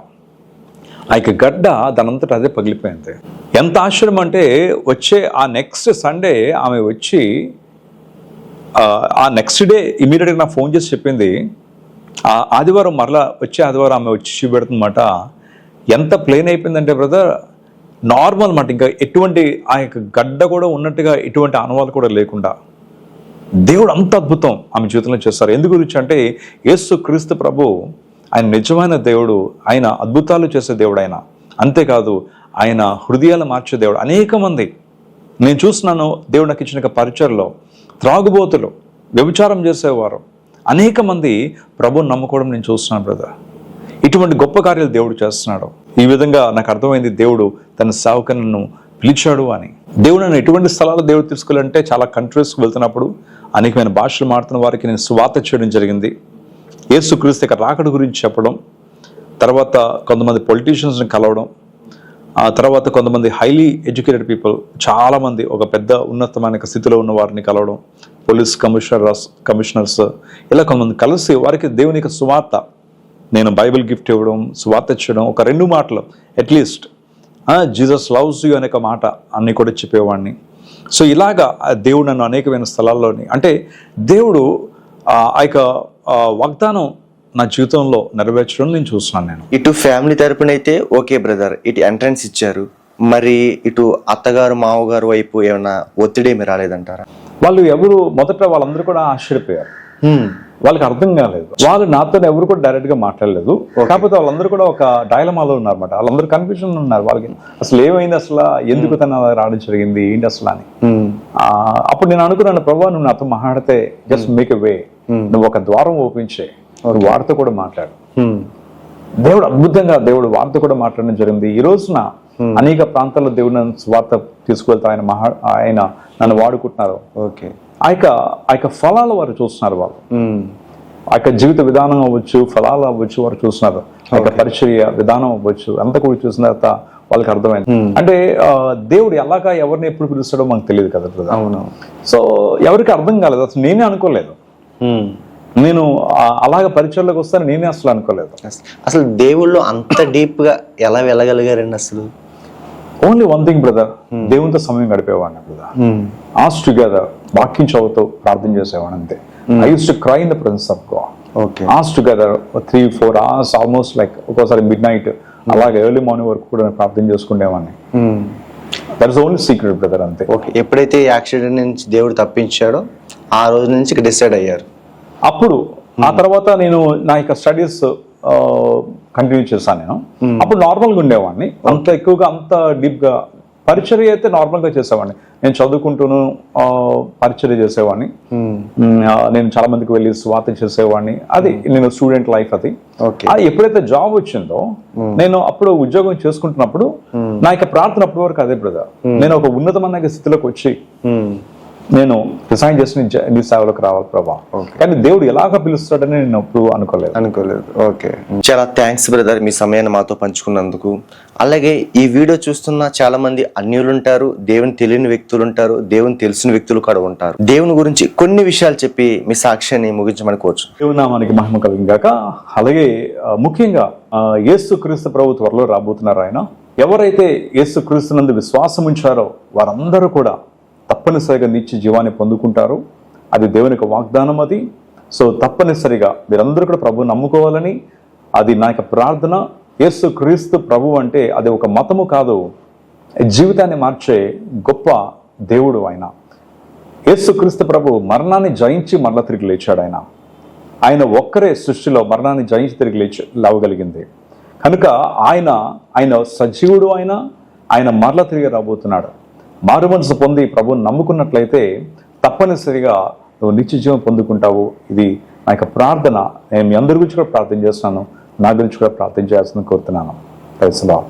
ఆ యొక్క గడ్డ దానంతటా అదే పగిలిపోయింది. ఎంత ఆశ్చర్యం అంటే, వచ్చే ఆ నెక్స్ట్ సండే ఆమె వచ్చి ఆ నెక్స్ట్ డే ఇమీడియట్గా నాకు ఫోన్ చేసి చెప్పింది, ఆ ఆదివారం మరలా వచ్చే ఆదివారం ఆమె వచ్చి చూపెడుతుందన్నమాట. ఎంత ప్లెయిన్ అయిపోయిందంటే బ్రదర్, నార్మల్ మాట, ఇంకా ఎటువంటి ఆ యొక్క గడ్డ కూడా ఉన్నట్టుగా ఎటువంటి ఆనవాళ్ళు కూడా లేకుండా దేవుడు అంత అద్భుతం ఆమె జీవితంలో చేస్తారు. ఎందు గురించి అంటే యేసుక్రీస్తు ప్రభు ఆయన నిజమైన దేవుడు, ఆయన అద్భుతాలు చేసే దేవుడు ఆయన. అంతేకాదు, ఆయన హృదయాలు మార్చే దేవుడు. అనేక మంది నేను చూస్తున్నాను దేవుడు నాకు ఇచ్చిన పరిచర్లో త్రాగుబోతులు, వ్యభిచారం చేసేవారు, అనేక మంది ప్రభువుని నమ్ముకోవడం నేను చూస్తున్నాను బ్రదర్. ఇటువంటి గొప్ప కార్యాలు దేవుడు చేస్తున్నాడు. ఈ విధంగా నాకు అర్థమైంది దేవుడు తన సేవకులను పిలిచాడు అని. దేవుడు నన్ను ఎటువంటి స్థలాలు దేవుడు తీసుకెళ్ళాలంటే, చాలా కంట్రీస్కి వెళ్తున్నప్పుడు అనేకమైన భాషలు మాట్లాడుతున్న వారికి నేను సువార్త చేయడం జరిగింది. యేసుక్రీస్తు యొక్క రాకడ గురించి చెప్పడం, తర్వాత కొంతమంది పొలిటీషియన్స్ని కలవడం, ఆ తర్వాత కొంతమంది హైలీ ఎడ్యుకేటెడ్ పీపుల్, చాలామంది ఒక పెద్ద ఉన్నతమైన స్థితిలో ఉన్న వారిని కలవడం, పోలీస్ కమిషనర్స్ ఇలా కొంతమంది కలిసి వారికి దేవుని యొక్క సువార్త, నేను బైబిల్ గిఫ్ట్ ఇవ్వడం, సువార్త ఇచ్చడం, ఒక 2 మాటలు అట్లీస్ట్ జీసస్ లవ్స్ యూ అనే ఒక మాట అన్నీ కూడా చెప్పేవాడిని. సో ఇలాగా దేవుడు నన్ను అనేకమైన స్థలాల్లోని, అంటే దేవుడు ఆ యొక్క వాగ్దానం నా జీవితంలో నెరవేర్చడం నేను చూస్తున్నాను. నేను ఇటు ఫ్యామిలీ తరపున అయితే ఓకే బ్రదర్, ఇటు ఎంట్రన్స్ ఇచ్చారు, మరి ఇటు అత్తగారు మామగారు వైపు ఏమైనా ఒత్తిడి ఏమి రాలేదంటారా? వాళ్ళందరూ కూడా ఆశ్చర్యపోయారు. వాళ్ళకి అర్థం కాలేదు. వాళ్ళు నాతో ఎవరు కూడా డైరెక్ట్ గా మాట్లాడలేదు. కాకపోతే వాళ్ళందరూ కూడా ఒక డైలమాలో ఉన్నారన్నమాట. వాళ్ళందరూ కన్ఫ్యూజన్ ఉన్నారు. వాళ్ళకి అసలు ఏమైంది, అసలు ఎందుకు తన రావడం జరిగింది, ఏంటి అసలు అని. అప్పుడు నేను అనుకున్నాను, ప్రభు నువ్వు నాతో మాట్లాడితే జస్ట్ మేక్ ఎ వే, నువ్వు ఒక ద్వారం ఓపెన్ చేయి, నువ్వు వారితో కూడా మాట్లాడు. దేవుడు అద్భుతంగా వారితో కూడా మాట్లాడడం జరిగింది. ఈ రోజున అనేక ప్రాంతాల్లో దేవుడు నన్ను స్వార్థ తీసుకువెళ్తా ఆయన నన్ను వాడుకుంటున్నారు. ఓకే, ఆ యొక్క ఫలాలు వారు చూస్తున్నారు. ఆ యొక్క జీవిత విధానం అవ్వచ్చు, ఫలాలు అవ్వచ్చు, వారు చూస్తున్నారు. ఆ యొక్క పరిచర్య విధానం అవ్వచ్చు, అంతా కూడా చూసిన తర్వాత వాళ్ళకి అర్థమైంది. అంటే దేవుడు ఎలాగా ఎవరిని ఎప్పుడు పిలుస్తాడో మనకు తెలియదు కదా బ్రదర్. అవును. సో ఎవరికి అర్థం కాలేదు, అసలు నేనే అనుకోలేదు. నేను అలాగ పరిచయలోకి వస్తాను నేనే అసలు అనుకోలేదు. అసలు దేవుళ్ళు అంత డీప్ గా ఎలా వెళ్ళగలిగారండి అసలు? ఓన్లీ వన్ థింగ్ బ్రదర్, దేవునితో సమయం గడిపేవాడిని బ్రదర్. ఆస్ టుగెదర్, వాక్యం చదువుతూ ప్రార్థన చేసేవాడిని అంతే. I use to cry in the presence of God. Okay. As together 3-4 hours almost, like ఒక్కోసారి మిడ్ నైట్ అలాగే ఎర్లీ మార్నింగ్ వరకు కూడా ప్రార్థన చేసుకునేవాడిని. That is only secret brother అంతే. ఓకే. ఎప్పుడైతే ఈ యాక్సిడెంట్ నుంచి దేవుడు తప్పించాడో ఆ రోజు నుంచి డిసైడ్ అయ్యారు. అప్పుడు ఆ తర్వాత నేను నా యొక్క స్టడీస్ కంటిన్యూ చేశాను. నేను అప్పుడు నార్మల్గా ఉండేవాడిని, అంత ఎక్కువగా అంత డీప్ గా. పరిచర్య అయితే నార్మల్ గా చేసేవాడిని. నేను చదువుకుంటూను పరిచర్య చేసేవాడిని. నేను చాలా మందికి వెళ్ళి స్వార్థ చేసేవాడిని. అది నేను స్టూడెంట్ లైఫ్ అది. అది ఎప్పుడైతే జాబ్ వచ్చిందో, నేను అప్పుడు ఉద్యోగం చేసుకుంటున్నప్పుడు నా యొక్క ప్రార్థన అప్పటి వరకు అదే బ్రదర్. నేను ఒక ఉన్నతమైన స్థితిలోకి వచ్చి నేను రిసైన్ చేసి నీ సేవలోకి రావాలి ప్రభా. కానీ దేవుడు ఎలాగ పిలుస్తాడని నేను అప్పుడు అనుకోలేదు. ఓకే. చాలా థ్యాంక్స్ బ్రదర్, మీ సమయాన్ని మాతో పంచుకున్నందుకు. అలాగే ఈ వీడియో చూస్తున్న చాలా మంది అన్యులు ఉంటారు, దేవుని తెలియని వ్యక్తులు ఉంటారు, దేవుని తెలిసిన వ్యక్తులు కూడా ఉంటారు. దేవుని గురించి కొన్ని విషయాలు చెప్పి మీ సాక్ష్యాన్ని ముగించమని కోరుచు. దేవుని నామానికి మహిమ కలిగాక. అలాగే ముఖ్యంగా యేసు క్రీస్తు ప్రభు త్వరలో రాబోతున్నారు. ఆయన ఎవరైతే యేసు క్రీస్తునందు విశ్వాసం ఉంచారో వారందరూ కూడా తప్పనిసరిగా నిత్య జీవాన్ని పొందుకుంటారు. అది దేవుని యొక్క వాగ్దానం అది. సో తప్పనిసరిగా మీరందరూ కూడా ప్రభువు నమ్ముకోవాలని, అది నా యొక్క ప్రార్థన. యేసు క్రీస్తు ప్రభు అంటే అది ఒక మతము కాదు, జీవితాన్ని మార్చే గొప్ప దేవుడు ఆయన. యేసు క్రీస్తు ప్రభు మరణాన్ని జయించి మరల తిరిగి లేచాడు. ఆయన ఒక్కరే సృష్టిలో మరణాన్ని జయించి తిరిగి లేవగలిగింది కనుక ఆయన సజీవుడు. ఆయన మరల తిరిగి రాబోతున్నాడు. మారు మనసు పొంది ప్రభువుని నమ్ముకున్నట్లయితే తప్పనిసరిగా నువ్వు నిత్య జీవం పొందుకుంటావు. ఇది నా యొక్క ప్రార్థన. నేను మీ అందరి గురించి కూడా ప్రార్థన చేస్తున్నాను, నా గురించి కూడా ప్రార్థన చేయాల్సిందని కోరుతున్నాను. Praise the lord.